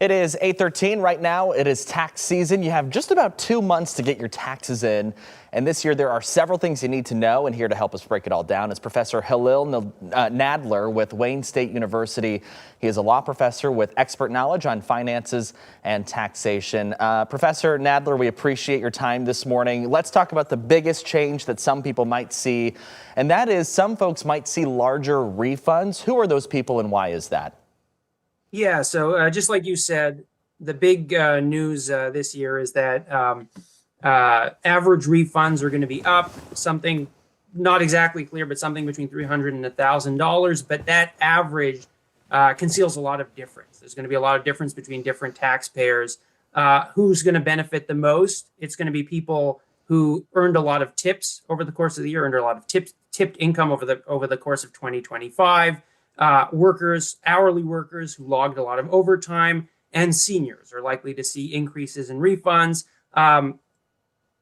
It is 8:13 right now. It is tax season. You have just about 2 months to get your taxes in. And this year there are several things you need to know. And here to help us break it all down is Professor Halil Nadler with Wayne State University. He is a law professor with expert knowledge on finances and taxation. Professor Nadler, we appreciate your time this morning. Let's talk about the biggest change that some people might see. And that is some folks might see larger refunds. Who are those people and why is that? Yeah, so just like you said, the big news this year is that average refunds are going to be up, something not exactly clear, but something between $300 and $1,000. But that average conceals a lot of difference. There's going to be a lot of difference between different taxpayers. Who's going to benefit the most? It's going to be people who earned a lot of tips over the course of the year, earned a lot of tipped income over the course of 2025. Workers, hourly workers who logged a lot of overtime, and seniors are likely to see increases in refunds.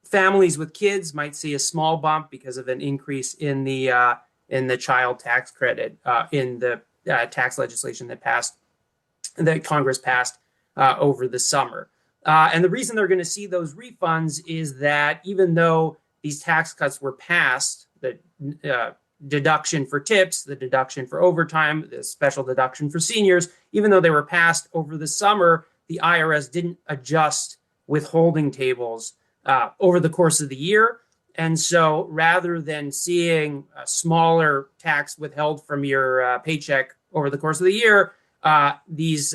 Families with kids might see a small bump because of an increase in the child tax credit in the tax legislation that Congress passed over the summer. And the reason they're going to see those refunds is that even though these tax cuts were passed, the deduction for tips, the deduction for overtime, the special deduction for seniors, even though they were passed over the summer, the IRS didn't adjust withholding tables over the course of the year. And so rather than seeing a smaller tax withheld from your paycheck over the course of the year, these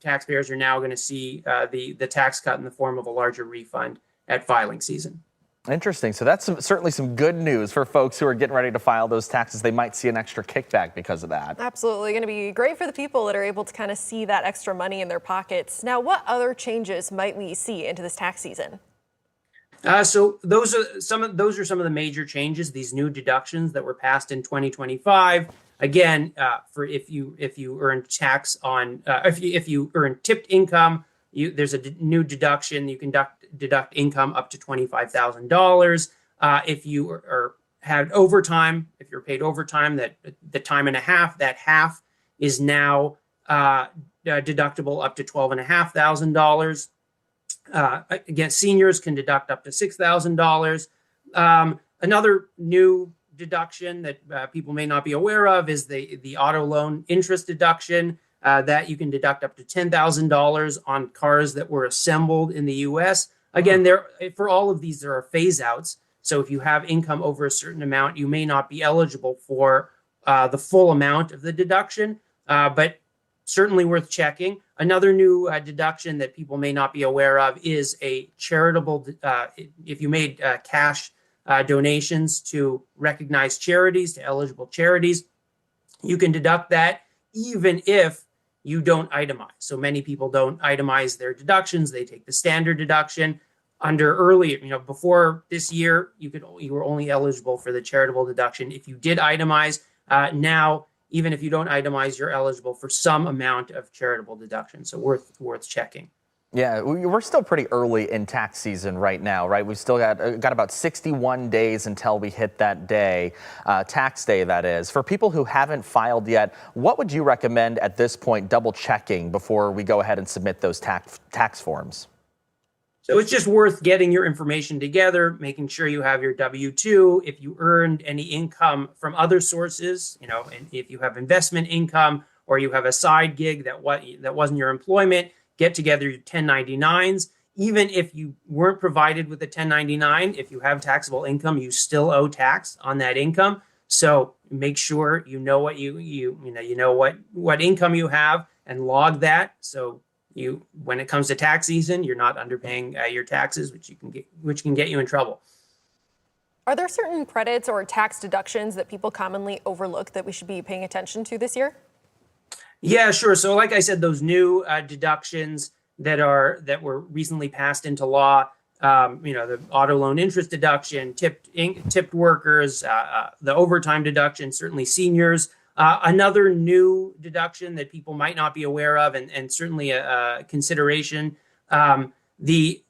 taxpayers are now going to see the tax cut in the form of a larger refund at filing season. Interesting. So that's certainly some good news for folks who are getting ready to file those taxes. They might see an extra kickback because of that. Absolutely. Going to be great for the people that are able to kind of see that extra money in their pockets. Now, what other changes might we see into this tax season? So those are some of the major changes, these new deductions that were passed in 2025. Again, for if you earn tax on if you earn tipped income, there's a new deduction. You can deduct income up to $25,000. If you had overtime, if you're paid overtime, that the time and a half, that half is now deductible up to $12,500. Again, seniors can deduct up to $6,000. Another new deduction that people may not be aware of is the auto loan interest deduction. That you can deduct up to $10,000 on cars that were assembled in the U.S. Again, for all of these, there are phase outs. So if you have income over a certain amount, you may not be eligible for the full amount of the deduction, but certainly worth checking. Another new deduction that people may not be aware of is a charitable, if you made cash donations to recognized charities, to eligible charities, you can deduct that even if you don't itemize. So many people don't itemize their deductions. They take the standard deduction. Before this year, you were only eligible for the charitable deduction if you did itemize. Now, even if you don't itemize, you're eligible for some amount of charitable deduction. So worth checking. Yeah, we're still pretty early in tax season right now, right? We've still got about 61 days until we hit that day, tax day that is. For people who haven't filed yet, what would you recommend at this point double checking before we go ahead and submit those tax forms? So it's just worth getting your information together, making sure you have your W-2. If you earned any income from other sources, and if you have investment income or you have a side gig that wasn't your employment, get together your 1099s. Even if you weren't provided with a 1099, if you have taxable income, you still owe tax on that income. So make sure you know what what income you have and log that. So when it comes to tax season, you're not underpaying your taxes, which can get you in trouble. Are there certain credits or tax deductions that people commonly overlook that we should be paying attention to this year? Yeah, sure. So like I said, those new deductions that were recently passed into law, the auto loan interest deduction, tipped workers, the overtime deduction, certainly seniors. Another new deduction that people might not be aware of, and certainly a consideration, the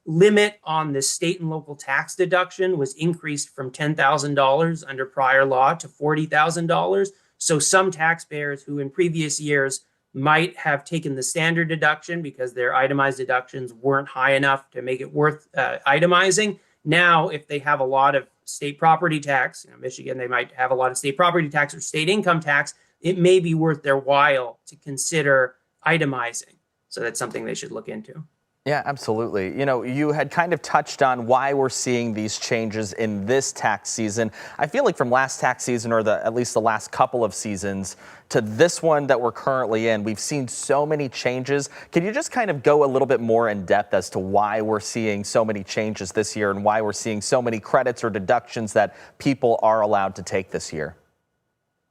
limit on the state and local tax deduction was increased from $10,000 under prior law to $40,000. So some taxpayers who in previous years might have taken the standard deduction because their itemized deductions weren't high enough to make it worth itemizing. Now, if they have a lot of state property tax, Michigan, they might have a lot of state property tax or state income tax, it may be worth their while to consider itemizing. So that's something they should look into. Yeah, absolutely. You had kind of touched on why we're seeing these changes in this tax season. I feel like from last tax season, or at least the last couple of seasons, to this one that we're currently in, we've seen so many changes. Can you just kind of go a little bit more in depth as to why we're seeing so many changes this year and why we're seeing so many credits or deductions that people are allowed to take this year?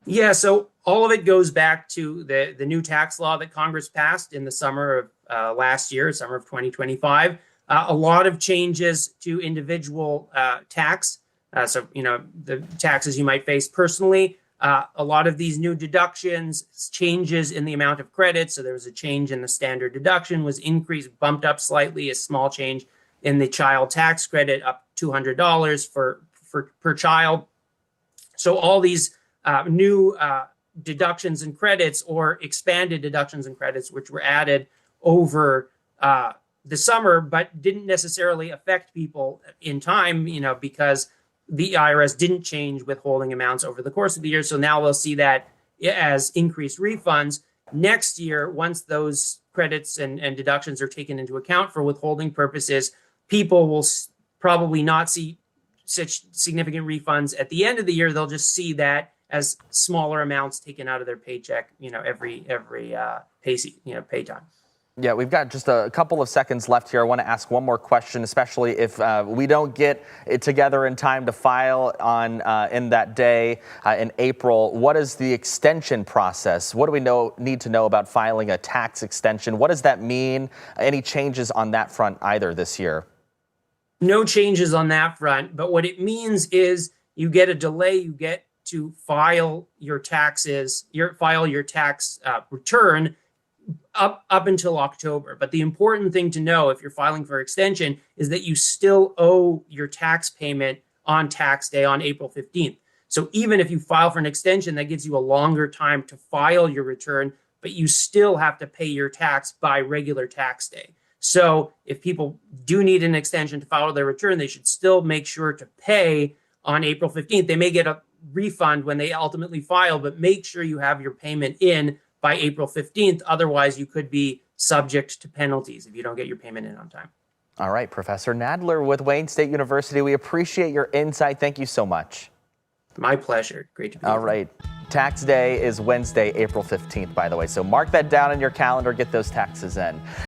Yeah, so all of it goes back to the new tax law that Congress passed in the summer of last year, summer of 2025. A lot of changes to individual tax. So, the taxes you might face personally. A lot of these new deductions, changes in the amount of credits. So there was a change in the standard deduction, was increased, bumped up slightly, a small change in the child tax credit, up $200 for per child. So all these new deductions and credits, or expanded deductions and credits, which were added over the summer, but didn't necessarily affect people in time, because the IRS didn't change withholding amounts over the course of the year. So now we'll see that as increased refunds. Next year, once those credits and deductions are taken into account for withholding purposes, people will probably not see such significant refunds at the end of the year. They'll just see that as smaller amounts taken out of their paycheck, every pay time. Yeah, we've got just a couple of seconds left here. I want to ask one more question, especially if we don't get it together in time to file on in that day in April. What is the extension process? What do we need to know about filing a tax extension? What does that mean? Any changes on that front either this year? No changes on that front, but what it means is you get a delay. You get to file your taxes, file your tax return up until October. But the important thing to know if you're filing for extension is that you still owe your tax payment on tax day on April 15th. So even if you file for an extension, that gives you a longer time to file your return, but you still have to pay your tax by regular tax day. So if people do need an extension to file their return, they should still make sure to pay on April 15th. They may get a refund when they ultimately file, but make sure you have your payment in by April 15th. Otherwise, you could be subject to penalties if you don't get your payment in on time. All right, Professor Nadler with Wayne State University. We appreciate your insight. Thank you so much. My pleasure. Great to be here. All right. Tax day is Wednesday, April 15th, by the way. So mark that down in your calendar. Get those taxes in.